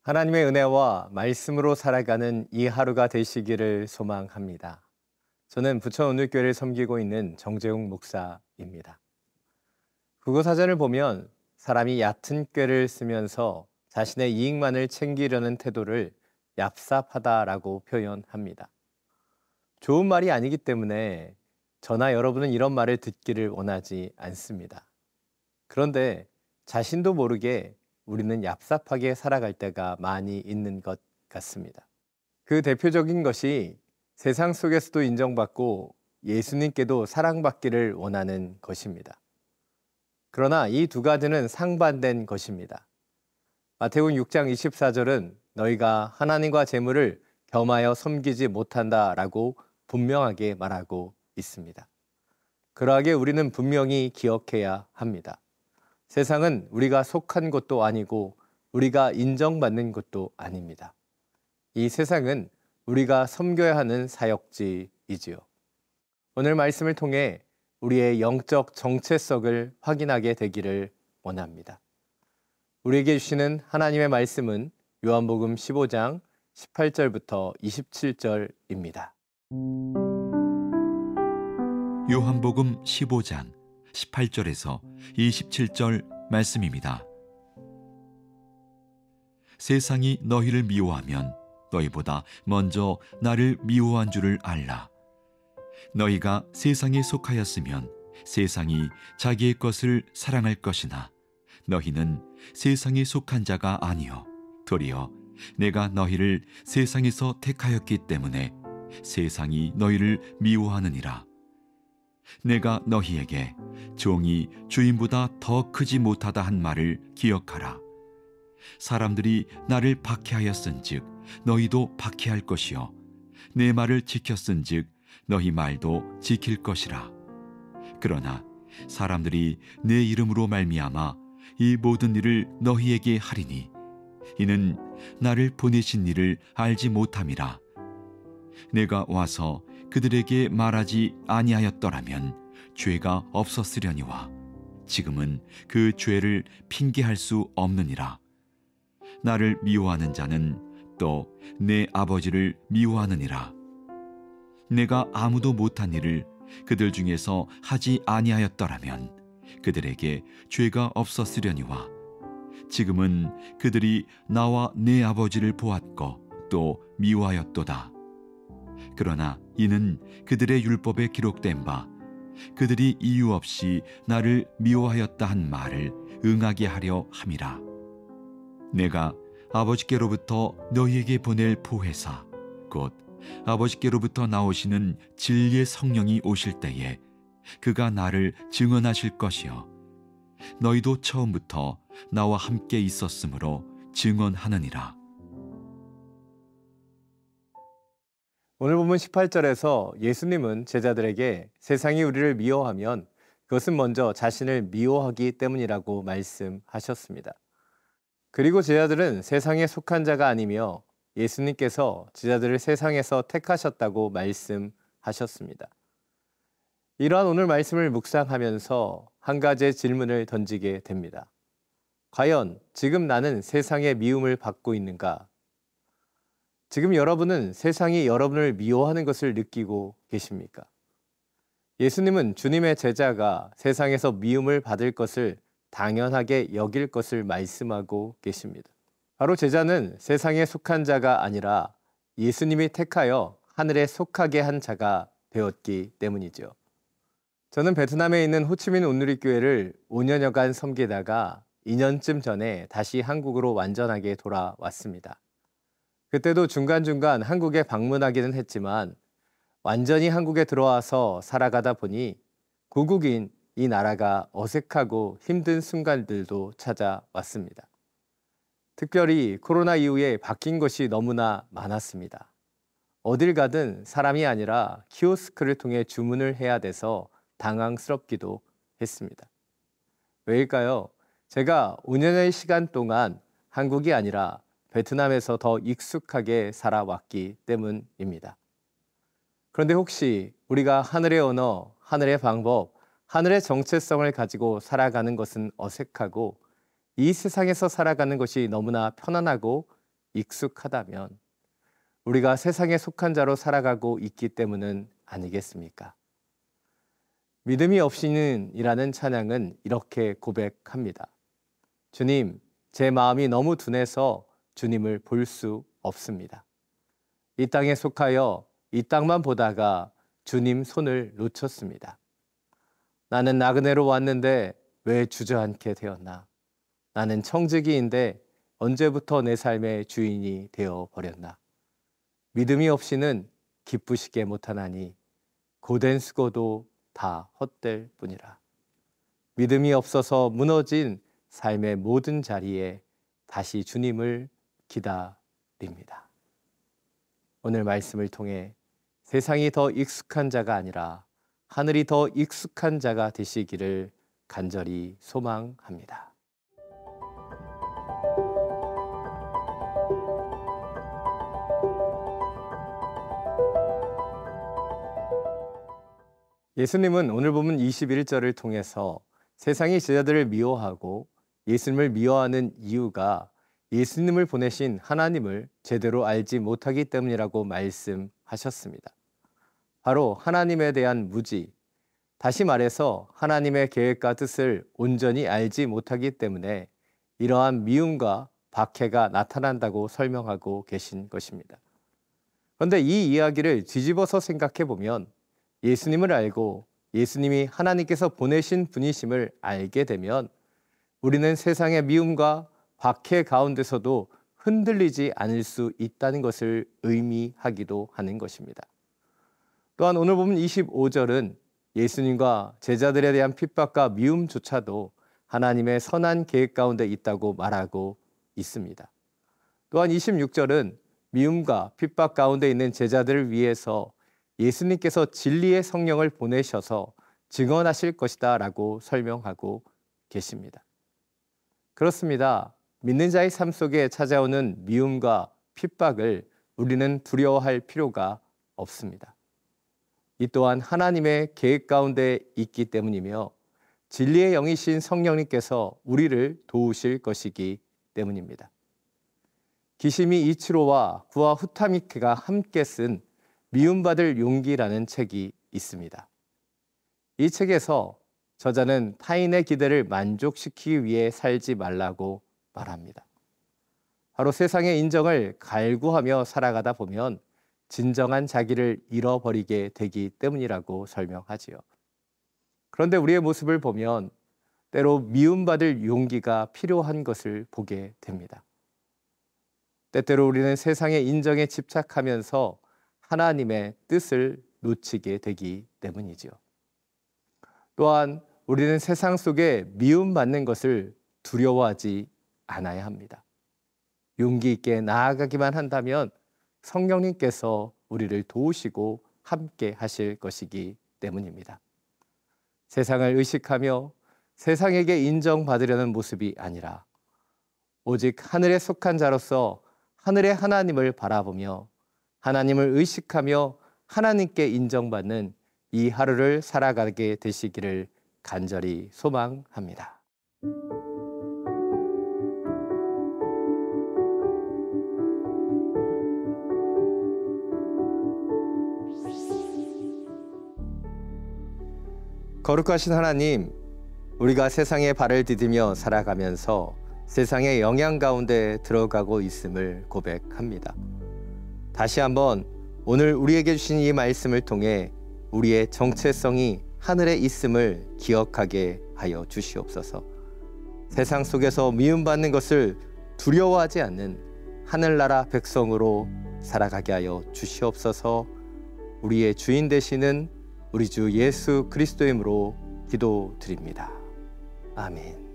하나님의 은혜와 말씀으로 살아가는 이 하루가 되시기를 소망합니다. 저는 부천오늘교회를 섬기고 있는 정재웅 목사입니다. 국어사전을 보면 사람이 얕은 꾀를 쓰면서 자신의 이익만을 챙기려는 태도를 얍삽하다라고 표현합니다. 좋은 말이 아니기 때문에 저나 여러분은 이런 말을 듣기를 원하지 않습니다. 그런데 자신도 모르게 우리는 얍삽하게 살아갈 때가 많이 있는 것 같습니다. 그 대표적인 것이 세상 속에서도 인정받고 예수님께도 사랑받기를 원하는 것입니다. 그러나 이 두 가지는 상반된 것입니다. 마태복음 6장 24절은 너희가 하나님과 재물을 겸하여 섬기지 못한다라고 분명하게 말하고 있습니다. 그러하게 우리는 분명히 기억해야 합니다. 세상은 우리가 속한 곳도 아니고 우리가 인정받는 곳도 아닙니다. 이 세상은 우리가 섬겨야 하는 사역지이지요. 오늘 말씀을 통해 우리의 영적 정체성을 확인하게 되기를 원합니다. 우리에게 주시는 하나님의 말씀은 요한복음 15장 18절부터 27절입니다. 요한복음 15장 18절에서 27절 말씀입니다. 세상이 너희를 미워하면 너희보다 먼저 나를 미워한 줄을 알라. 너희가 세상에 속하였으면 세상이 자기의 것을 사랑할 것이나 너희는 세상에 속한 자가 아니요 도리어 내가 너희를 세상에서 택하였기 때문에 세상이 너희를 미워하느니라. 내가 너희에게 종이 주인보다 더 크지 못하다 한 말을 기억하라. 사람들이 나를 박해하였은즉 너희도 박해할 것이요 내 말을 지켰은즉 너희 말도 지킬 것이라. 그러나 사람들이 내 이름으로 말미암아 이 모든 일을 너희에게 하리니 이는 나를 보내신 이를 알지 못함이라. 내가 와서 그들에게 말하지 아니하였더라면 죄가 없었으려니와 지금은 그 죄를 핑계할 수 없느니라. 나를 미워하는 자는 또 내 아버지를 미워하느니라. 내가 아무도 못한 일을 그들 중에서 하지 아니하였더라면 그들에게 죄가 없었으려니와 지금은 그들이 나와 내 아버지를 보았고 또 미워하였도다. 그러나 이는 그들의 율법에 기록된 바 그들이 이유 없이 나를 미워하였다 한 말을 응하게 하려 함이라. 내가 아버지께로부터 너희에게 보낼 보혜사 곧 아버지께로부터 나오시는 진리의 성령이 오실 때에 그가 나를 증언하실 것이요 너희도 처음부터 나와 함께 있었으므로 증언하느니라. 오늘 본문 18절에서 예수님은 제자들에게 세상이 우리를 미워하면 그것은 먼저 자신을 미워하기 때문이라고 말씀하셨습니다. 그리고 제자들은 세상에 속한 자가 아니며 예수님께서 제자들을 세상에서 택하셨다고 말씀하셨습니다. 이러한 오늘 말씀을 묵상하면서 한 가지의 질문을 던지게 됩니다. 과연 지금 나는 세상의 미움을 받고 있는가? 지금 여러분은 세상이 여러분을 미워하는 것을 느끼고 계십니까? 예수님은 주님의 제자가 세상에서 미움을 받을 것을 당연하게 여길 것을 말씀하고 계십니다. 바로 제자는 세상에 속한 자가 아니라 예수님이 택하여 하늘에 속하게 한 자가 되었기 때문이죠. 저는 베트남에 있는 호치민 온누리교회를 5년여간 섬기다가 2년쯤 전에 다시 한국으로 완전하게 돌아왔습니다. 그때도 중간중간 한국에 방문하기는 했지만 완전히 한국에 들어와서 살아가다 보니 고국인 이 나라가 어색하고 힘든 순간들도 찾아왔습니다. 특별히 코로나 이후에 바뀐 것이 너무나 많았습니다. 어딜 가든 사람이 아니라 키오스크를 통해 주문을 해야 돼서 당황스럽기도 했습니다. 왜일까요? 제가 5년의 시간 동안 한국이 아니라 베트남에서 더 익숙하게 살아왔기 때문입니다. 그런데 혹시 우리가 하늘의 언어, 하늘의 방법, 하늘의 정체성을 가지고 살아가는 것은 어색하고 이 세상에서 살아가는 것이 너무나 편안하고 익숙하다면 우리가 세상에 속한 자로 살아가고 있기 때문은 아니겠습니까? 믿음이 없이는 이라는 찬양은 이렇게 고백합니다. 주님, 제 마음이 너무 둔해서 주님을 볼 수 없습니다. 이 땅에 속하여 이 땅만 보다가 주님 손을 놓쳤습니다. 나는 나그네로 왔는데 왜 주저앉게 되었나? 나는 청지기인데 언제부터 내 삶의 주인이 되어버렸나? 믿음이 없이는 기쁘시게 못하나니 고된 수고도 다 헛될 뿐이라. 믿음이 없어서 무너진 삶의 모든 자리에 다시 주님을 기다립니다. 오늘 말씀을 통해 세상이 더 익숙한 자가 아니라 하늘이 더 익숙한 자가 되시기를 간절히 소망합니다. 예수님은 오늘 본문 21절을 통해서 세상이 제자들을 미워하고 예수님을 미워하는 이유가 예수님을 보내신 하나님을 제대로 알지 못하기 때문이라고 말씀하셨습니다. 바로 하나님에 대한 무지, 다시 말해서 하나님의 계획과 뜻을 온전히 알지 못하기 때문에 이러한 미움과 박해가 나타난다고 설명하고 계신 것입니다. 그런데 이 이야기를 뒤집어서 생각해 보면 예수님을 알고 예수님이 하나님께서 보내신 분이심을 알게 되면 우리는 세상의 미움과 박해 가운데서도 흔들리지 않을 수 있다는 것을 의미하기도 하는 것입니다. 또한 오늘 보면 25절은 예수님과 제자들에 대한 핍박과 미움조차도 하나님의 선한 계획 가운데 있다고 말하고 있습니다. 또한 26절은 미움과 핍박 가운데 있는 제자들을 위해서 예수님께서 진리의 성령을 보내셔서 증언하실 것이다 라고 설명하고 계십니다. 그렇습니다. 믿는 자의 삶 속에 찾아오는 미움과 핍박을 우리는 두려워할 필요가 없습니다. 이 또한 하나님의 계획 가운데 있기 때문이며 진리의 영이신 성령님께서 우리를 도우실 것이기 때문입니다. 기시미 이치로와 구와 후타미케가 함께 쓴 미움받을 용기라는 책이 있습니다. 이 책에서 저자는 타인의 기대를 만족시키기 위해 살지 말라고 말합니다. 바로 세상의 인정을 갈구하며 살아가다 보면 진정한 자기를 잃어버리게 되기 때문이라고 설명하지요. 그런데 우리의 모습을 보면 때로 미움받을 용기가 필요한 것을 보게 됩니다. 때때로 우리는 세상의 인정에 집착하면서 하나님의 뜻을 놓치게 되기 때문이지요. 또한 우리는 세상 속에 미움받는 것을 두려워하지 않아야 합니다. 용기 있게 나아가기만 한다면 성령님께서 우리를 도우시고 함께 하실 것이기 때문입니다. 세상을 의식하며 세상에게 인정받으려는 모습이 아니라 오직 하늘에 속한 자로서 하늘의 하나님을 바라보며 하나님을 의식하며 하나님께 인정받는 이 하루를 살아가게 되시기를 간절히 소망합니다. 거룩하신 하나님, 우리가 세상에 발을 디디며 살아가면서 세상의 영향 가운데 들어가고 있음을 고백합니다. 다시 한번 오늘 우리에게 주신 이 말씀을 통해 우리의 정체성이 하늘에 있음을 기억하게 하여 주시옵소서. 세상 속에서 미움받는 것을 두려워하지 않는 하늘나라 백성으로 살아가게 하여 주시옵소서. 우리의 주인 되시는 우리 주 예수 그리스도의 이름으로 기도드립니다. 아멘.